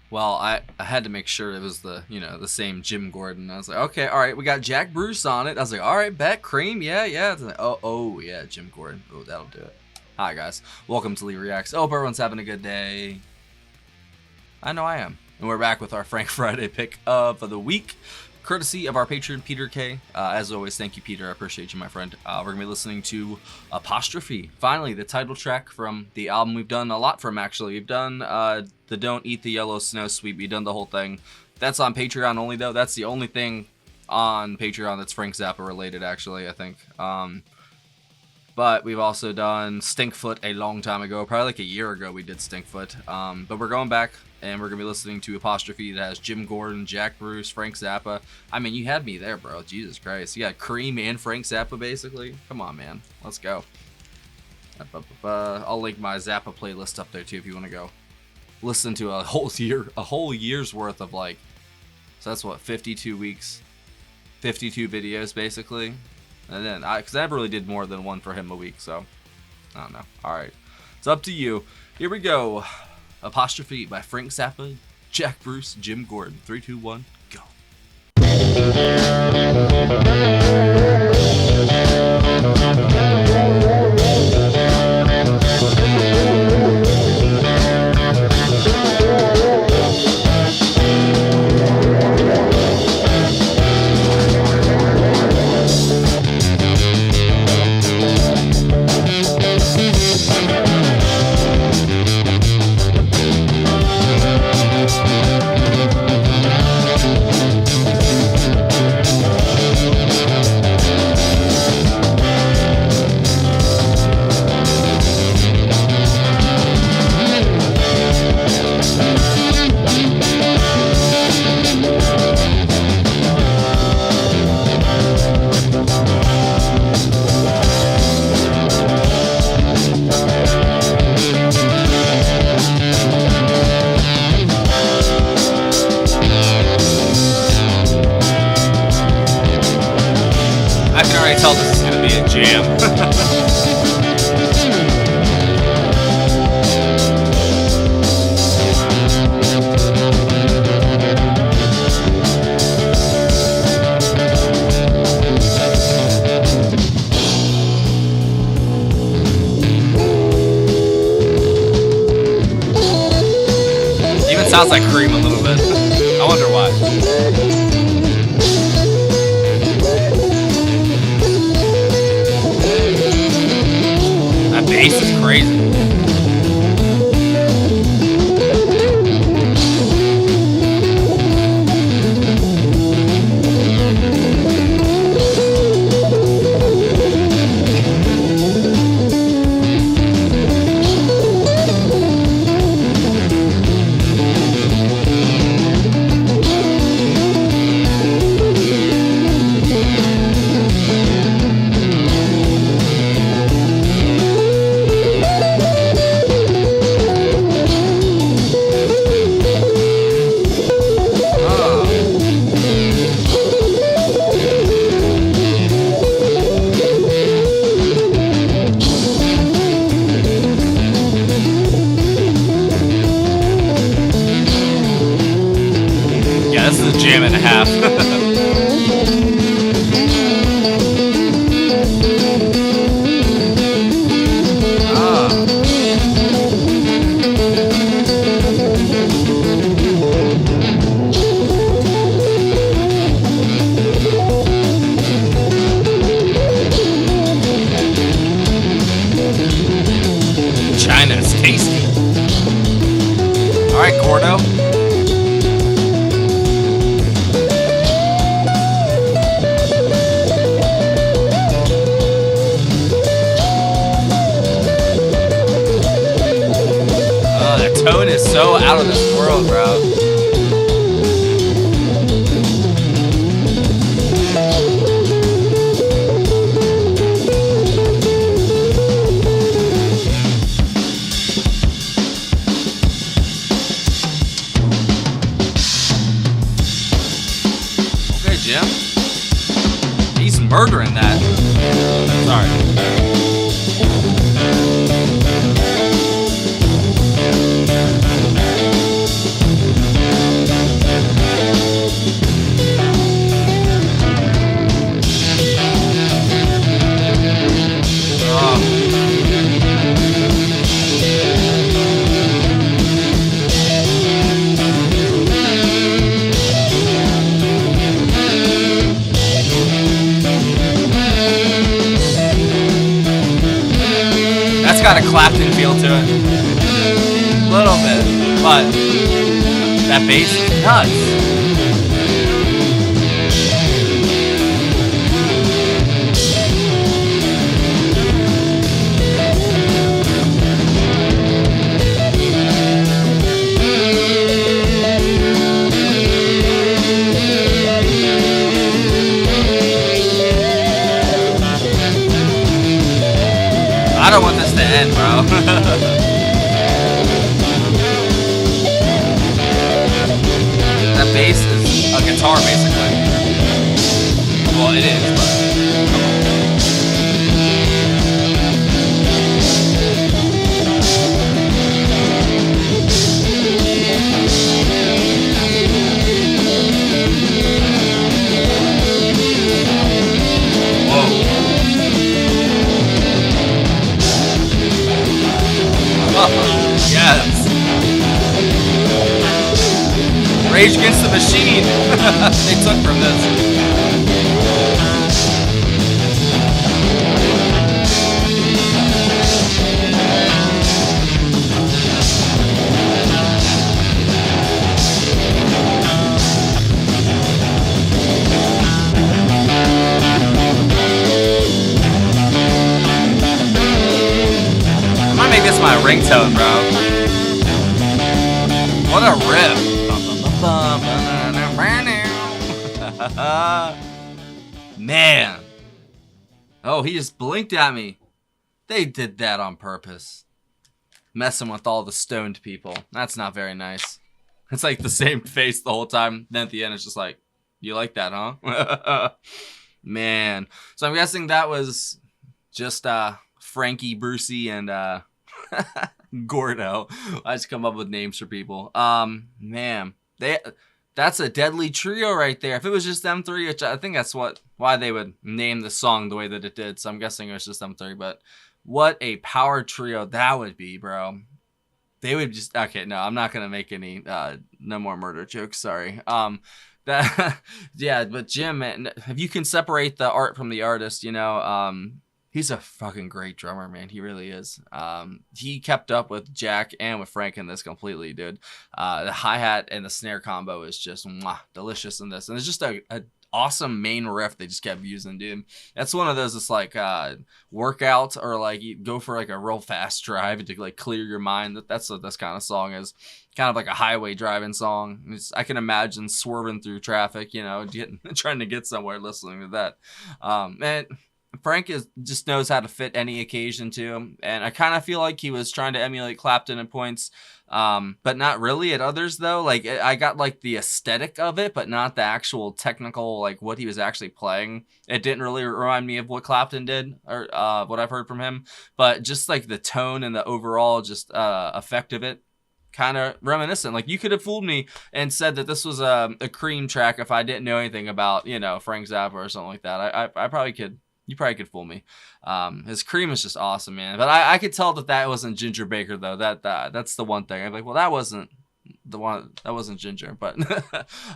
Well, I had to make sure it was the same Jim Gordon. I was like, okay, all right, we got Jack Bruce on it. I was like, all right, bet cream, yeah. It's like, oh yeah, Jim Gordon. Oh, that'll do it. Hi guys, welcome to Lee Reacts. Hope everyone's having a good day. I know I am, and we're back with our Frank Friday pick of the week, courtesy of our patron Peter K. As always, thank you, Peter. I appreciate you, my friend. We're gonna be listening to Apostrophe. Finally, the title track from the album we've done a lot from. Actually, we've done the Don't Eat the Yellow Snow Sweet. We've done the whole thing. That's on Patreon only, though. That's the only thing on Patreon that's Frank Zappa related, actually, I think. But we've also done Stinkfoot a long time ago. Probably like a year ago we did Stinkfoot. But we're going back, and we're going to be listening to Apostrophe that has Jim Gordon, Jack Bruce, Frank Zappa. I mean, you had me there, bro. Jesus Christ. You got Cream and Frank Zappa, basically. Come on, man. Let's go. I'll link my Zappa playlist up there, too, if you want to go listen to a whole year's worth of, like, so that's what, 52 weeks, 52 videos, basically. And then, because I never really did more than one for him a week, so I don't know. All right, it's up to you. Here we go. Apostrophe by Frank Zappa, Jack Bruce, Jim Gordon. 3, 2, 1, go. I can already tell this is going to be a jam. Even sounds like Cream a little bit. I wonder why. That bass is crazy. This is a jam and a half. China is tasty. All right, Gordo. Tone is so out of this world, bro. Okay, Jim. He's murdering that. Sorry. Clapton feel to it. A little bit. But that bass is nuts. I don't want this to end, bro. That bass is a guitar, basically. Well, it is, but... Yes. Rage Against the Machine. They took from this. I might make this my ringtone, bro. What a riff. Man. Oh, he just blinked at me. They did that on purpose. Messing with all the stoned people. That's not very nice. It's like the same face the whole time. Then at the end, it's just like, you like that, huh? Man. So I'm guessing that was just Frankie, Brucey, and Gordo. I just come up with names for people. Man, that's a deadly trio right there. If it was just them three, which I think that's why they would name the song the way that it did. So I'm guessing it was just them three. But what a power trio that would be, bro. They would just no, I'm not gonna make any no more murder jokes. Sorry. Yeah, but Jim, man, if you can separate the art from the artist, you know, he's a fucking great drummer, man. He really is. He kept up with Jack and with Frank in this completely, dude. The hi-hat and the snare combo is just delicious in this. And it's just a awesome main riff they just kept using, dude. That's one of those that's like workout or like you go for like a real fast drive to like clear your mind. That's what this kind of song is. Kind of like a highway driving song. I can imagine swerving through traffic, you know, trying to get somewhere listening to that. Man, Frank just knows how to fit any occasion too, and I kind of feel like he was trying to emulate Clapton at points, but not really at others though. Like I got like the aesthetic of it, but not the actual technical, like what he was actually playing. It didn't really remind me of what Clapton did or what I've heard from him, but just like the tone and the overall just effect of it. Kind of reminiscent. Like you could have fooled me and said that this was a Cream track if I didn't know anything about, you know, Frank Zappa or something like that. I probably could. You probably could fool me. His Cream is just awesome, man. But I could tell that wasn't Ginger Baker though. That's the one thing. I'm like, well, that wasn't the one. That wasn't Ginger. But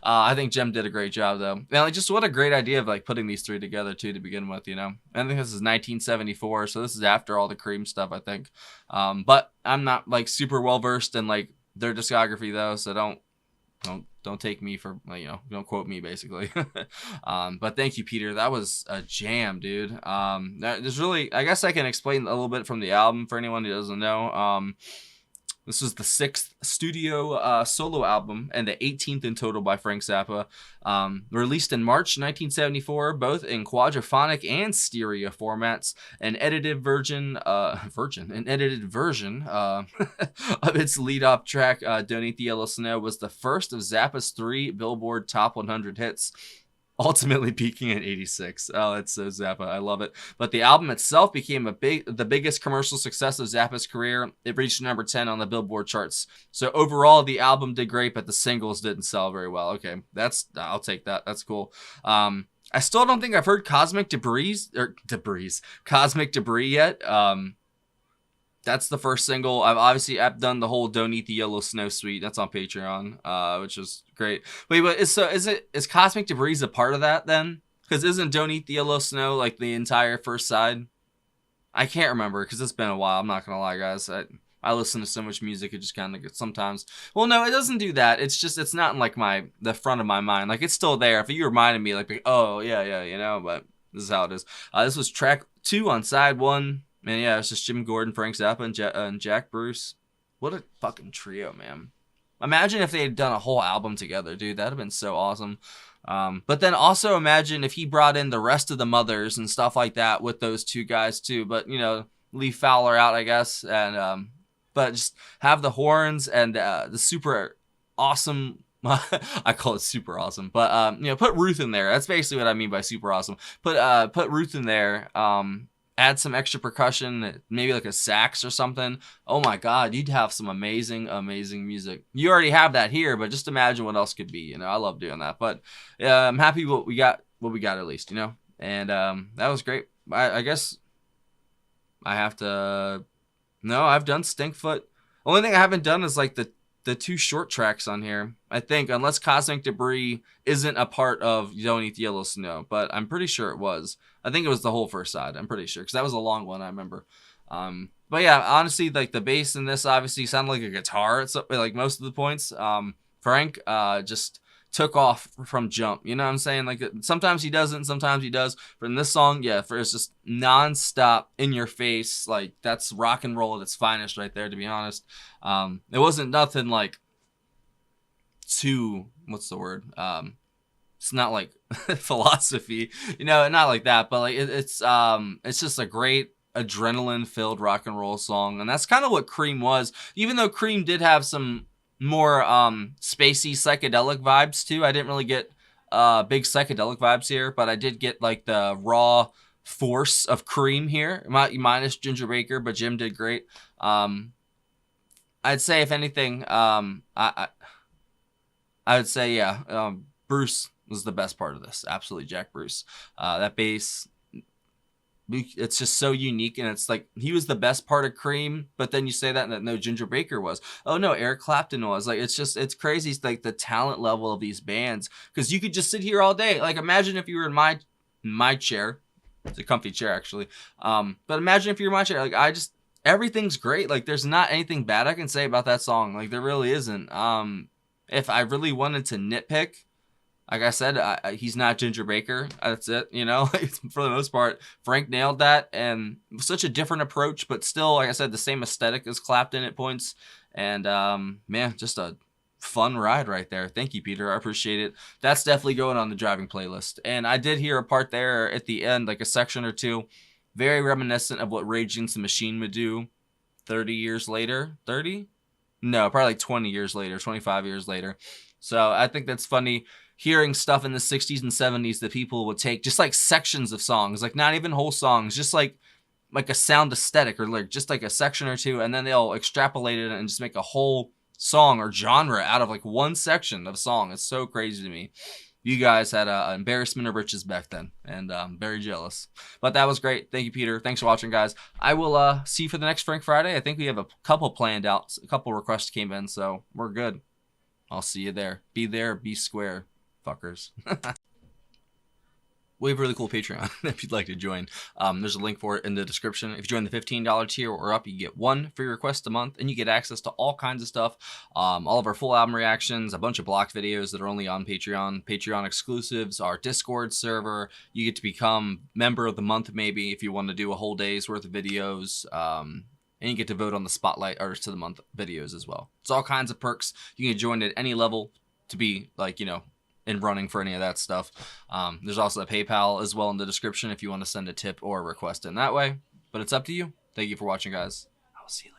I think Jim did a great job though. And like, just what a great idea of like putting these three together too to begin with. You know, I think this is 1974, so this is after all the Cream stuff, I think. But I'm not like super well versed in like their discography though, so don't take me for, you know, don't quote me basically. But thank you, Peter. That was a jam, dude. There's really, I guess I can explain a little bit from the album for anyone who doesn't know. This was the 6th studio solo album and the 18th in total by Frank Zappa. Released in March 1974, both in quadraphonic and stereo formats. An edited version of its lead-off track, "Don't Eat the Yellow Snow," was the first of Zappa's 3 Billboard Top 100 hits, ultimately peaking at 86. Oh, that's so Zappa. I love it. But the album itself became the biggest commercial success of Zappa's career. It reached number 10 on the Billboard charts. So overall, the album did great, but the singles didn't sell very well. Okay, I'll take that. That's cool. I still don't think I've heard Cosmic Debris yet. That's the first single. I've done the whole "Don't Eat the Yellow Snow" suite. That's on Patreon, which is great. Wait, but is Cosmic Debris a part of that then? Because isn't "Don't Eat the Yellow Snow" like the entire first side? I can't remember because it's been a while. I'm not gonna lie, guys. I listen to so much music, it just kind of gets sometimes. Well, no, it doesn't do that. It's just it's not in like the front of my mind. Like it's still there. If you reminded me, like oh yeah, yeah, you know. But this is how it is. This was track 2 on side 1. And yeah, it's just Jim Gordon, Frank Zappa, and Jack Bruce. What a fucking trio, man. Imagine if they had done a whole album together, dude. That'd have been so awesome. But then also imagine if he brought in the rest of the mothers and stuff like that with those 2 guys too. But you know, leave Fowler out, I guess, and but just have the horns and the super awesome. I call it super awesome, but you know, put Ruth in there. That's basically what I mean by super awesome. Put Ruth in there. Add some extra percussion, maybe like a sax or something. Oh my God, you'd have some amazing, amazing music. You already have that here, but just imagine what else could be. You know, I love doing that. But I'm happy what we got at least. You know, and that was great. I guess I have to. No, I've done Stinkfoot. Only thing I haven't done is like the 2 short tracks on here. I think, unless Cosmic Debris isn't a part of You Don't Eat Yellow Snow, but I'm pretty sure it was. I think it was the whole first side. I'm pretty sure because that was a long one. I remember. But yeah, honestly, like the bass in this obviously sounded like a guitar. It's like most of the points. Frank just took off from jump. You know what I'm saying? Like sometimes he doesn't, sometimes he does. But in this song, yeah, it's just nonstop in your face. Like that's rock and roll at its finest right there, to be honest. It wasn't nothing like too, what's the word? It's not like philosophy, you know, not like that, but like it's just a great adrenaline filled rock and roll song. And that's kind of what Cream was, even though Cream did have some more spacey psychedelic vibes too. I didn't really get big psychedelic vibes here, but I did get like the raw force of Cream here, minus Ginger Baker, but Jim did great. I'd say if anything, I would say yeah, Bruce was the best part of this. Absolutely, Jack Bruce. That bass, it's just so unique, and it's like he was the best part of Cream, but then you say that and no, Ginger Baker was. Oh no, Eric Clapton was. Like it's crazy. It's like the talent level of these bands, because you could just sit here all day. Like imagine if you were in my chair. It's a comfy chair actually. But imagine if you're in my chair. Like everything's great. Like there's not anything bad I can say about that song. Like there really isn't. If I really wanted to nitpick, like I said, he's not Ginger Baker. That's it, you know. For the most part, Frank nailed that, and such a different approach, but still, like I said, the same aesthetic as Clapton at points. And man, just a fun ride right there. Thank you, Peter. I appreciate it. That's definitely going on the driving playlist. And I did hear a part there at the end, like a section or two, very reminiscent of what Rage Against the Machine would do 30 years later. 30? No, probably like 20 years later, 25 years later. So I think that's funny, hearing stuff in the 60s and 70s that people would take just like sections of songs, like not even whole songs, just like a sound aesthetic or like just like a section or two, and then they'll extrapolate it and just make a whole song or genre out of like one section of a song. It's so crazy to me. You guys had an embarrassment of riches back then, and I'm very jealous. But that was great. Thank you, Peter. Thanks for watching, guys. I will see you for the next Frank Friday. I think we have a couple planned out. A couple requests came in, so we're good. I'll see you there. Be square, fuckers. We have a really cool Patreon if you'd like to join. There's a link for it in the description. If you join the $15 tier or up, you get 1 free request a month, and you get access to all kinds of stuff. All of our full album reactions, a bunch of blocked videos that are only on Patreon. Patreon exclusives, our Discord server. You get to become member of the month maybe if you want to do a whole day's worth of videos. And you get to vote on the Spotlight Artist of the Month videos as well. It's all kinds of perks. You can join at any level to be like, you know, in running for any of that stuff. There's also a PayPal as well in the description if you want to send a tip or a request in that way. But it's up to you. Thank you for watching, guys. I will see you later.